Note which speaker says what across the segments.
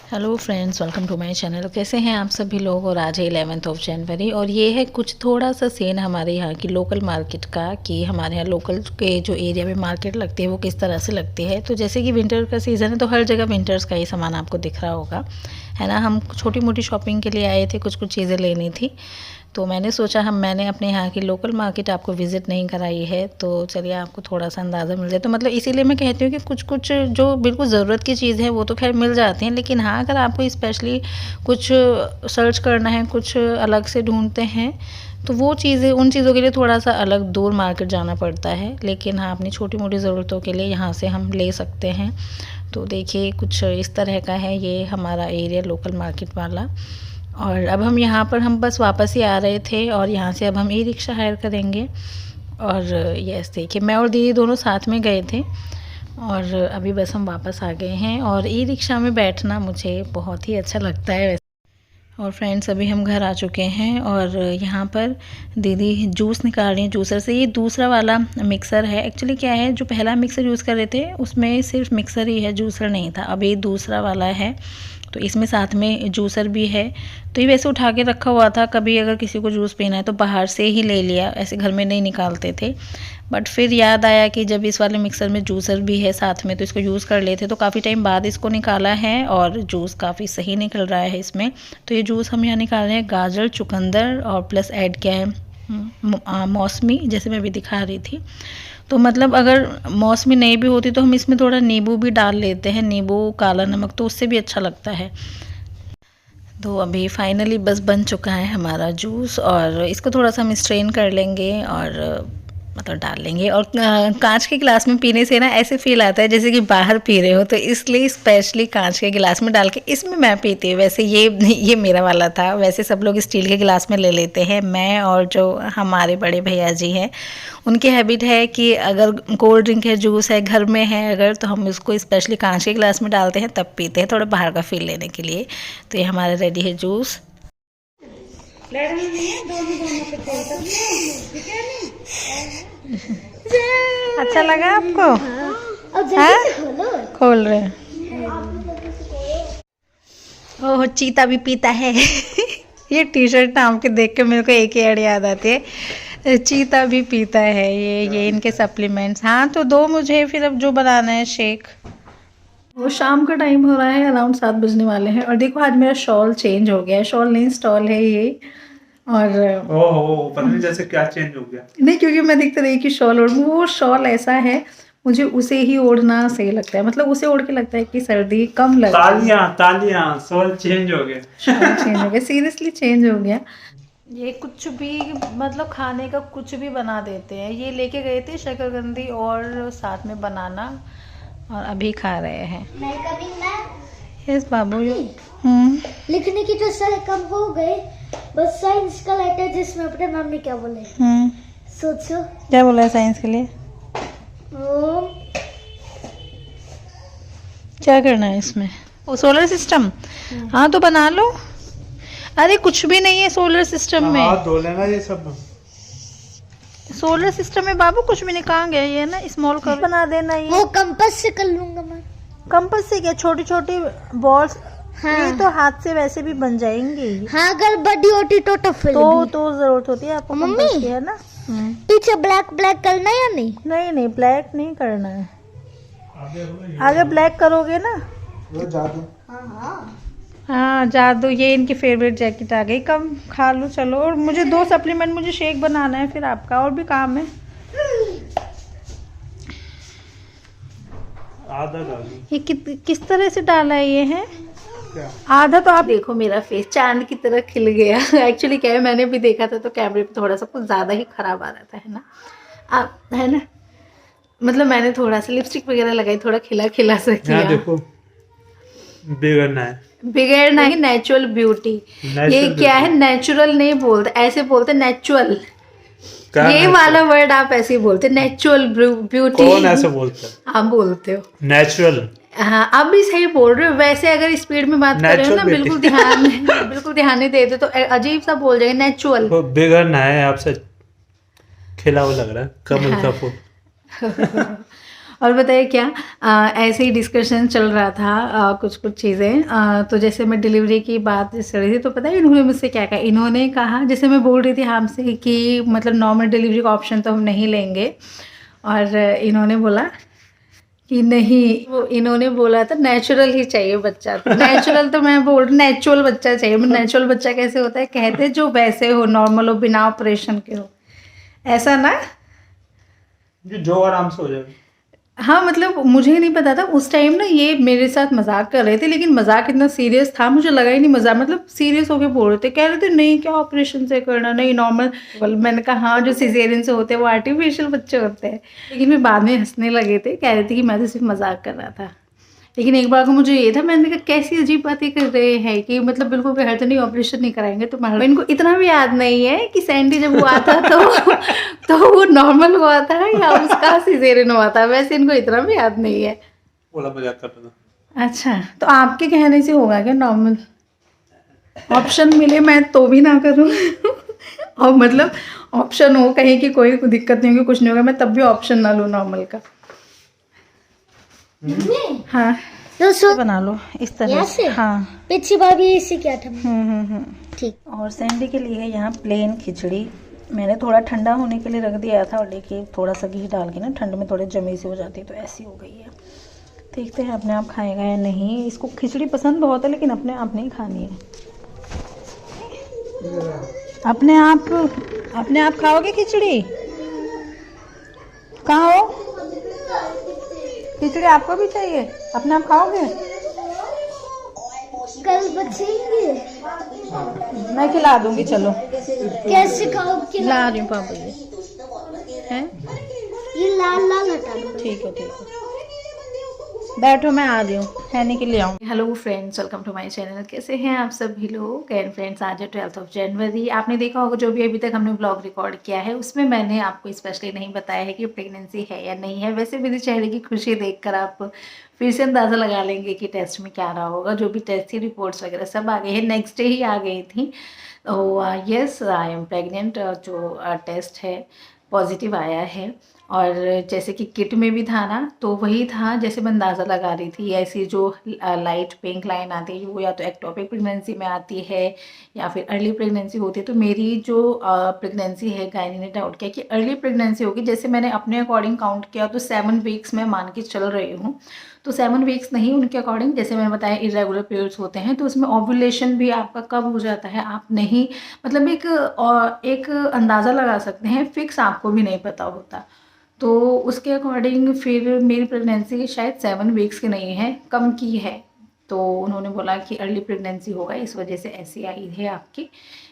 Speaker 1: Hello friends, welcome to my channel. कैसे हैं आप सभी लोग। और आज है 11 जनवरी और ये है कुछ थोड़ा सा सीन हमारे यहाँ की लोकल मार्केट का कि हमारे यहाँ लोकल के जो एरिया में मार्केट लगती है वो किस तरह से लगती है। तो जैसे कि विंटर का सीज़न है तो हर जगह विंटर्स का ही सामान आपको दिख रहा होगा, है ना। हम छोटी मोटी शॉपिंग के लिए आए थे, कुछ चीज़ें लेनी थी, तो मैंने सोचा मैंने अपने यहाँ की लोकल मार्केट आपको विज़िट नहीं कराई है, तो चलिए आपको थोड़ा सा अंदाज़ा मिल जाए। तो मतलब इसीलिए मैं कहती हूँ कि कुछ जो बिल्कुल ज़रूरत की चीज़ है वो तो खैर मिल जाती हैं, लेकिन हाँ अगर आपको स्पेशली कुछ सर्च करना है, कुछ अलग से ढूंढते हैं, तो वो चीज़ें उन चीज़ों के लिए थोड़ा सा अलग दूर मार्केट जाना पड़ता है। लेकिन हाँ अपनी छोटी मोटी ज़रूरतों के लिए यहाँ से हम ले सकते हैं। तो देखिए कुछ इस तरह का है ये हमारा एरिया लोकल मार्केट वाला। और अब हम बस वापस ही आ रहे थे और यहाँ से अब हम ई रिक्शा हायर करेंगे। और यस देखिए मैं और दीदी दोनों साथ में गए थे और अभी बस हम वापस आ गए हैं। और ई रिक्शा में बैठना मुझे बहुत ही अच्छा लगता है वैसे। और फ्रेंड्स अभी हम घर आ चुके हैं और यहाँ पर दीदी जूस निकाल रही हैं जूसर से। ये दूसरा वाला मिक्सर है। एक्चुअली क्या है, जो पहला मिक्सर यूज़ कर रहे थे उसमें सिर्फ मिक्सर ही है, जूसर नहीं था। अब ये दूसरा वाला है तो इसमें साथ में जूसर भी है। तो ये वैसे उठा के रखा हुआ था, कभी अगर किसी को जूस पीना है तो बाहर से ही ले लिया, ऐसे घर में नहीं निकालते थे। बट फिर याद आया कि जब इस वाले मिक्सर में जूसर भी है साथ में तो इसको यूज़ कर लेते। तो काफ़ी टाइम बाद इसको निकाला है और जूस काफ़ी सही निकल रहा है इसमें। तो ये जूस हम यहाँ निकाल रहे हैं गाजर, चुकंदर और प्लस ऐड किया है मौसमी, जैसे मैं भी दिखा रही थी। तो मतलब अगर मौसमी नहीं भी होती तो हम इसमें थोड़ा नींबू भी डाल लेते हैं, नींबू, काला नमक, तो उससे भी अच्छा लगता है। तो अभी फाइनली बस बन चुका है हमारा जूस और इसको थोड़ा सा हम स्ट्रेन कर लेंगे और मतलब डाल लेंगे। और कांच के गिलास में पीने से ना ऐसे फील आता है जैसे कि बाहर पी रहे हो, तो इसलिए स्पेशली कांच के गिलास में डाल के इसमें मैं पीती हूँ। वैसे ये मेरा वाला था, वैसे सब लोग स्टील के गिलास में ले लेते हैं। मैं और जो हमारे बड़े भैया जी हैं उनकी हैबिट है कि अगर कोल्ड ड्रिंक है, जूस है घर में है अगर, तो हम उसको स्पेशली कांच के गिलास में डालते हैं तब पीते हैं, थोड़ा बाहर का फील लेने के लिए। तो ये हमारा रेडी है जूस। अच्छा लगा आपको? हाँ? खोल रहे हैं। ओह चीता भी पीता है। ये टी शर्ट नाम के देख के मेरे को एक ही ऐड याद आती है, चीता भी पीता है। ये इनके सप्लीमेंट्स। हाँ तो दो मुझे, फिर अब जो बनाना है शेक। वो शाम का टाइम हो रहा है, अराउंड 7 बजने वाले हैं। और देखो आज मेरा शॉल चेंज हो गया है, शॉल नहीं स्टॉल है ये। और
Speaker 2: ओह पता नहीं जैसे क्या चेंज हो गया।
Speaker 1: नहीं, क्योंकि मैं दिखता रही कि शॉल ओढ़, वो शॉल ऐसा है मुझे उसे ही ओढ़ना सही लगता है। मतलब उसे ओढ़ के लगता है कि सर्दी कम लग रही है।
Speaker 2: तालियां तालियां, शॉल चेंज हो गया।
Speaker 1: शॉल चेंज हो गया, सीरियसली चेंज हो गया। ये कुछ भी मतलब खाने का कुछ भी बना देते हैं। ये लेके गए थे शकरकंदी और साथ में बनाना और अभी खा रहे हैं। यस बाबू।
Speaker 3: लिखने की तो सर कम हो गए, बस साइंस का लेटर जिसमें अपने मम्मी क्या बोले। सोचो
Speaker 1: क्या बोला है साइंस के लिए? क्या करना है इसमें? वो सोलर सिस्टम। हाँ तो बना लो। अरे कुछ भी नहीं है सोलर सिस्टम में।
Speaker 2: हाथ धो लेना ये सब।
Speaker 1: सोलर सिस्टम में बाबू कुछ भी नहीं। कहाँ गया ये ना, स्मॉल कर बना देना। ये
Speaker 3: वो कंपास से कर लूंगा मैं।
Speaker 1: कंपास से क्या, छोटी छोटी बॉल्स।
Speaker 3: हाँ।
Speaker 1: ये तो हाथ से वैसे भी बन जाएंगी।
Speaker 3: हाँ अगर बड़ी होती तो फिर
Speaker 1: तो जरूरत होती है आपको
Speaker 3: मम्मी
Speaker 1: कंपास की, है ना।
Speaker 3: पीछे ब्लैक ब्लैक करना है या नहीं?
Speaker 1: नहीं ब्लैक नहीं करना है। आगे ब्लैक करोगे ना।
Speaker 2: जादू।
Speaker 1: हाँ जादू। ये इनकी फेवरेट जैकेट आ गई। कम खा लो चलो। और मुझे 2 सप्लीमेंट, मुझे शेक बनाना है, फिर आपका और भी काम है।
Speaker 2: आधा डाल।
Speaker 1: ये किस तरह से डाला है ये है
Speaker 2: क्या?
Speaker 1: आधा तो आप देखो मेरा फेस चांद की तरह खिल गया। एक्चुअली क्या है, मैंने भी देखा था तो कैमरे पे थोड़ा सा कुछ ज़्यादा ही खराब आ रहा था, है ना। आप है ना, मतलब मैंने थोड़ा सा लिपस्टिक वगैरह लगाई, थोड़ा खिला खिला सा किया।
Speaker 2: देखो बिगड़ना है,
Speaker 1: बिगड़ना ही नेचुरल ब्यूटी। ये क्या है, नेचुरल नहीं बोलते, ऐसे बोलते नेचुरल। ये वाला वर्ड आप ऐसे ही बोलते, नेचुरल ब्यूटी।
Speaker 2: कौन ऐसे बोलता है?
Speaker 1: आप बोलते हो
Speaker 2: नेचुरल।
Speaker 1: हाँ आप भी सही बोल रहे हो। वैसे अगर स्पीड में बात कर रहे हो ना, बिल्कुल ध्यान नहीं देते तो अजीब सा बोल जाएंगे नेचुरल।
Speaker 2: बिगड़ना है आपसे, खिला हुआ लग रहा है, कमल का फूल।
Speaker 1: और बताइए क्या ऐसे ही डिस्कशन चल रहा था कुछ कुछ चीज़ें तो जैसे मैं डिलीवरी की बात चल रही थी तो पता है इन्होंने मुझसे क्या कहा। इन्होंने कहा जैसे मैं बोल रही थी हमसे कि मतलब नॉर्मल डिलीवरी का ऑप्शन तो हम नहीं लेंगे, और इन्होंने बोला कि नहीं, वो इन्होंने बोला था नेचुरल ही चाहिए बच्चा। तो नेचुरल तो मैं बोल नेचुरल बच्चा चाहिए। नेचुरल बच्चा कैसे होता है, कहते जो वैसे हो, नॉर्मल हो, बिना ऑपरेशन के हो, ऐसा ना
Speaker 2: जो आराम से हो जाए।
Speaker 1: हाँ मतलब मुझे नहीं पता था उस टाइम ना, ये मेरे साथ मजाक कर रहे थे, लेकिन मजाक इतना सीरियस था मुझे लगा ही नहीं मजाक, मतलब सीरियस होके बोल रहे थे। कह रहे थे नहीं क्या ऑपरेशन से करना, नहीं नॉर्मल। मैंने कहा हाँ जो सिजेरियन से होते हैं वो आर्टिफिशियल बच्चे होते हैं, लेकिन फिर बाद में हंसने लगे थे, कह रहे थे कि मैं तो सिर्फ मजाक कर रहा था। लेकिन एक बार को मुझे ये था, मैंने कहा कैसी अजीब बातें कर रहे हैं कि मतलब बिल्कुल भी हर तो नहीं ऑपरेशन नहीं कराएंगे तुम्हारा। इनको इतना भी याद नहीं है कि सैंडी जब हुआ था तो वो नॉर्मल हुआ था या उसका सिजेरियन हुआ था, वैसे इनको इतना भी याद नहीं है।
Speaker 2: बोला मजाक कर रहा था।
Speaker 1: अच्छा तो आपके कहने से होगा क्या नॉर्मल? ऑप्शन मिले मैं तो भी ना करूँ और मतलब ऑप्शन हो कहीं की कोई दिक्कत नहीं होगी, कुछ नहीं होगा, मैं तब भी ऑप्शन ना लूँ नॉर्मल का। हाँ
Speaker 3: दोस्तों
Speaker 1: बना लो इस तरह से। हाँ
Speaker 3: पिछली बार भी इसी क्या था। ठीक।
Speaker 1: और सैंडी के लिए यहाँ प्लेन खिचड़ी मैंने थोड़ा ठंडा होने के लिए रख दिया था, और देखिए थोड़ा सा घी डाल के ना ठंड में थोड़े जमी सी हो जाती है, तो ऐसी हो गई है। देखते हैं अपने आप खाएगा या नहीं। इसको खिचड़ी पसंद बहुत है लेकिन अपने आप नहीं खानी है। अपने आप खाओगे खिचड़ी? कहाँ हो? खिचड़ी आपको भी चाहिए? अपने आप खाओगे?
Speaker 3: कल बचेंगे।
Speaker 1: मैं खिला दूंगी, चलो।
Speaker 3: कैसे खाओगे?
Speaker 1: ला रही हूँ पापा जी हैं।
Speaker 3: ये लाल लाल हटा दो।
Speaker 1: ठीक है बैठो, मैं आ रही हूँ, खाने के लिए आऊँ। Hello friends, welcome to my channel. कैसे हैं आप सभी लोग? एंड फ्रेंड्स आज है 12 जनवरी। आपने देखा होगा जो भी अभी तक हमने ब्लॉग रिकॉर्ड किया है उसमें मैंने आपको स्पेशली नहीं बताया है कि प्रेगनेंसी है या नहीं है। वैसे मेरे चेहरे की खुशी देखकर आप फिर से अंदाज़ा लगा लेंगे कि टेस्ट में क्या रहा होगा। जो भी टेस्ट थी रिपोर्ट्स वगैरह सब आ गई है, नेक्स्ट डे ही आ गई थी। Yes I am pregnant. जो टेस्ट है पॉजिटिव आया है, और जैसे कि किट में भी था ना, तो वही था जैसे मैं अंदाज़ा लगा रही थी। ऐसी जो लाइट पिंक लाइन आती है वो या तो एक्टोपिक प्रेगनेंसी में आती है या फिर अर्ली प्रेगनेंसी होती है। तो मेरी जो प्रेगनेंसी है, गायनी ने डाउट किया कि अर्ली प्रेगनेंसी होगी। जैसे मैंने अपने अकॉर्डिंग काउंट किया तो 7 वीक्स में मान के चल रही हूँ। तो 7 वीक्स नहीं, उनके अकॉर्डिंग जैसे मैंने बताया इरेगुलर पीरियड्स होते हैं, तो उसमें ओव्यूलेशन भी आपका कब हो जाता है आप नहीं, मतलब एक अंदाज़ा लगा सकते हैं, फिक्स आपको भी नहीं पता होता। तो उसके अकॉर्डिंग फिर मेरी प्रेगनेंसी शायद 7 वीक्स की नहीं है, कम की है। तो उन्होंने बोला कि अर्ली प्रेगनेंसी होगा, इस वजह से ऐसी आई है आपकी।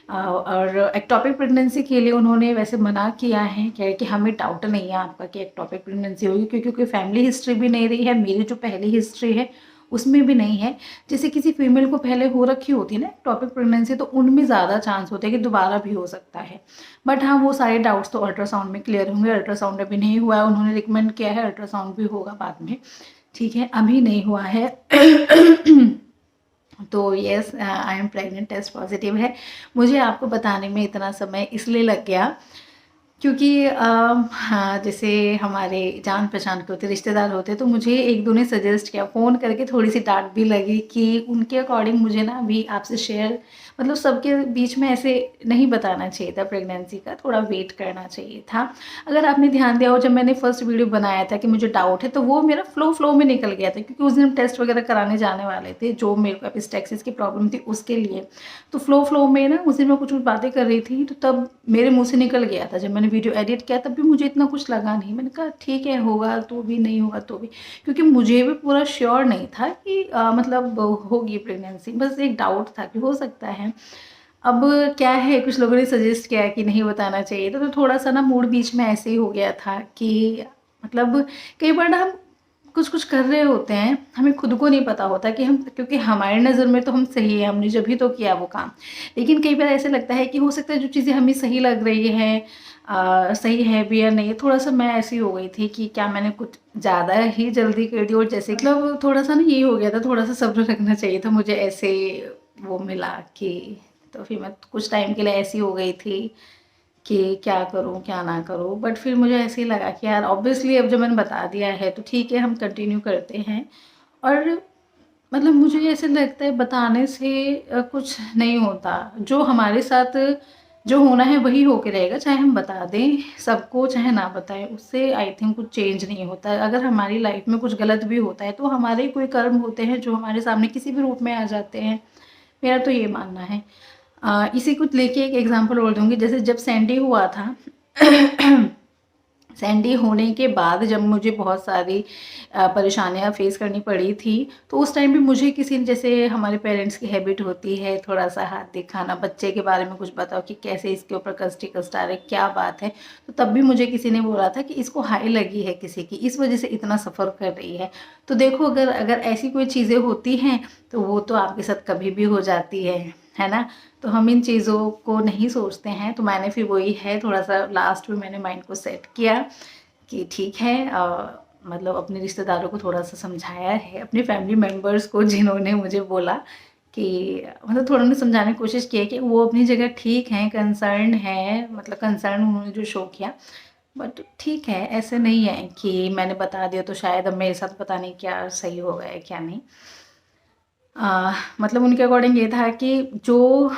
Speaker 1: और एक्टोपिक प्रेगनेंसी के लिए उन्होंने वैसे मना किया है, कह कि हमें डाउट नहीं है आपका कि एक्टोपिक प्रेगनेंसी होगी, क्योंकि कोई फैमिली हिस्ट्री भी नहीं रही है। मेरी जो पहली हिस्ट्री है उसमें भी नहीं है। जैसे किसी फीमेल को पहले हो रखी होती है ना एक्टोपिक प्रेगनेंसी, तो उनमें ज़्यादा चांस होते हैं कि दोबारा भी हो सकता है। बट हाँ वो सारे डाउट्स तो अल्ट्रासाउंड में क्लियर होंगे। अल्ट्रासाउंड अभी नहीं हुआ है, उन्होंने रिकमेंड किया है अल्ट्रासाउंड भी होगा बाद में, ठीक है, अभी नहीं हुआ है। तो yes I am pregnant, test positive है। मुझे आपको बताने में इतना समय इसलिए लग गया क्योंकि हाँ जैसे हमारे जान पहचान के होते, रिश्तेदार होते, तो मुझे एक दो ने सजेस्ट किया, फ़ोन करके थोड़ी सी डांट भी लगी कि उनके अकॉर्डिंग मुझे ना अभी आपसे शेयर, मतलब सबके बीच में ऐसे नहीं बताना चाहिए था प्रेगनेंसी का, थोड़ा वेट करना चाहिए था। अगर आपने ध्यान दिया हो जब मैंने फर्स्ट वीडियो बनाया था कि मुझे डाउट है, तो वो मेरा फ्लो में निकल गया था, क्योंकि उस दिन टेस्ट वगैरह कराने जाने वाले थे, जो मेरे को एपिस्टैक्सिस की प्रॉब्लम थी उसके लिए। तो फ्लो में ना उस दिन मैं कुछ बातें कर रही थी, तो तब मेरे मुँह से निकल गया था। जब मैंने वीडियो एडिट किया तब भी मुझे इतना कुछ लगा नहीं, मैंने कहा ठीक है होगा तो भी, नहीं होगा तो भी, क्योंकि मुझे भी पूरा श्योर नहीं था कि मतलब होगी प्रेगनेंसी, बस एक डाउट था कि हो सकता है। अब क्या है, कुछ लोगों ने सजेस्ट किया कि नहीं बताना चाहिए था, तो थोड़ा सा ना मूड बीच में ऐसे ही हो गया था कि मतलब कई बार ना हम कुछ कर रहे होते हैं, हमें खुद को नहीं पता होता कि हम, क्योंकि हमारी नज़र में तो हम सही है, हमने जब भी तो किया वो काम, लेकिन कई बार ऐसे लगता है कि हो सकता है जो चीज़ें हमें सही लग रही है सही है भी या नहीं। थोड़ा सा मैं ऐसी हो गई थी कि क्या मैंने कुछ ज़्यादा ही जल्दी कर दी, और जैसे मतलब थोड़ा सा ना ये हो गया था, थोड़ा सा सब्र रखना चाहिए था मुझे, ऐसे वो मिला कि, तो फिर मैं कुछ टाइम के लिए ऐसी हो गई थी कि क्या करूं क्या ना करूं, बट फिर मुझे ऐसे ही लगा कि यार ऑब्वियसली अब जब मैंने बता दिया है तो ठीक है, हम कंटिन्यू करते हैं। और मतलब मुझे ऐसे लगता है बताने से कुछ नहीं होता, जो हमारे साथ जो होना है वही होके रहेगा, चाहे हम बता दें सबको चाहे ना बताएं, उससे आई थिंक कुछ चेंज नहीं होता। अगर हमारी लाइफ में कुछ गलत भी होता है तो हमारे कोई कर्म होते हैं जो हमारे सामने किसी भी रूप में आ जाते हैं, मेरा तो ये मानना है। इसी को लेके एक एग्जांपल और दूंगी। जैसे जब सैंडी हुआ था सैंडी होने के बाद जब मुझे बहुत सारी परेशानियां फेस करनी पड़ी थी, तो उस टाइम भी मुझे किसी ने, जैसे हमारे पेरेंट्स की हैबिट होती है थोड़ा सा हाथ दिखाना, बच्चे के बारे में कुछ बताओ कि कैसे इसके ऊपर कस्ट आ रहे, क्या बात है, तो तब भी मुझे किसी ने बोला था कि इसको हाई लगी है किसी की, इस वजह से इतना सफ़र कर रही है। तो देखो अगर ऐसी कोई चीज़ें होती हैं तो वो तो आपके साथ कभी भी हो जाती है ना। तो हम इन चीज़ों को नहीं सोचते हैं। तो मैंने फिर वही है, थोड़ा सा लास्ट में मैंने माइंड को सेट किया कि ठीक है, मतलब अपने रिश्तेदारों को थोड़ा सा समझाया है, अपने फैमिली मेम्बर्स को जिन्होंने मुझे बोला कि मतलब थोड़ा उन्हें समझाने की कोशिश की है कि वो अपनी जगह ठीक हैं, कंसर्न है, मतलब कंसर्न उन्होंने जो शो किया, बट ठीक है, ऐसे नहीं है कि मैंने बता दिया तो शायद अब मेरे साथ पता नहीं क्या सही होगा या क्या नहीं। मतलब उनके अकॉर्डिंग ये था कि जो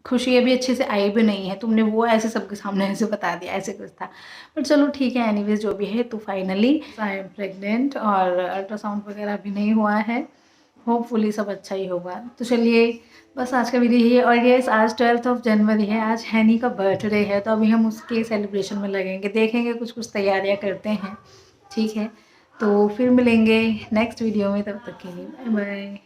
Speaker 1: खुशी अभी अच्छे से आई भी नहीं है, तुमने वो ऐसे सबके सामने ऐसे बता दिया, ऐसे कुछ था। बट चलो ठीक है, एनीवेज जो भी है। तो फाइनली आई एम प्रेग्नेंट और अल्ट्रासाउंड वगैरह भी नहीं हुआ है, होपफुली सब अच्छा ही होगा। तो चलिए बस आज का वीडियो यही है। और ये आज 12 जनवरी है, आज हैनी का बर्थडे है, तो अभी हम उसके सेलिब्रेशन में लगेंगे, देखेंगे कुछ तैयारियाँ करते हैं, ठीक है। तो फिर मिलेंगे नेक्स्ट वीडियो में, तब तक के लिए बाय बाय।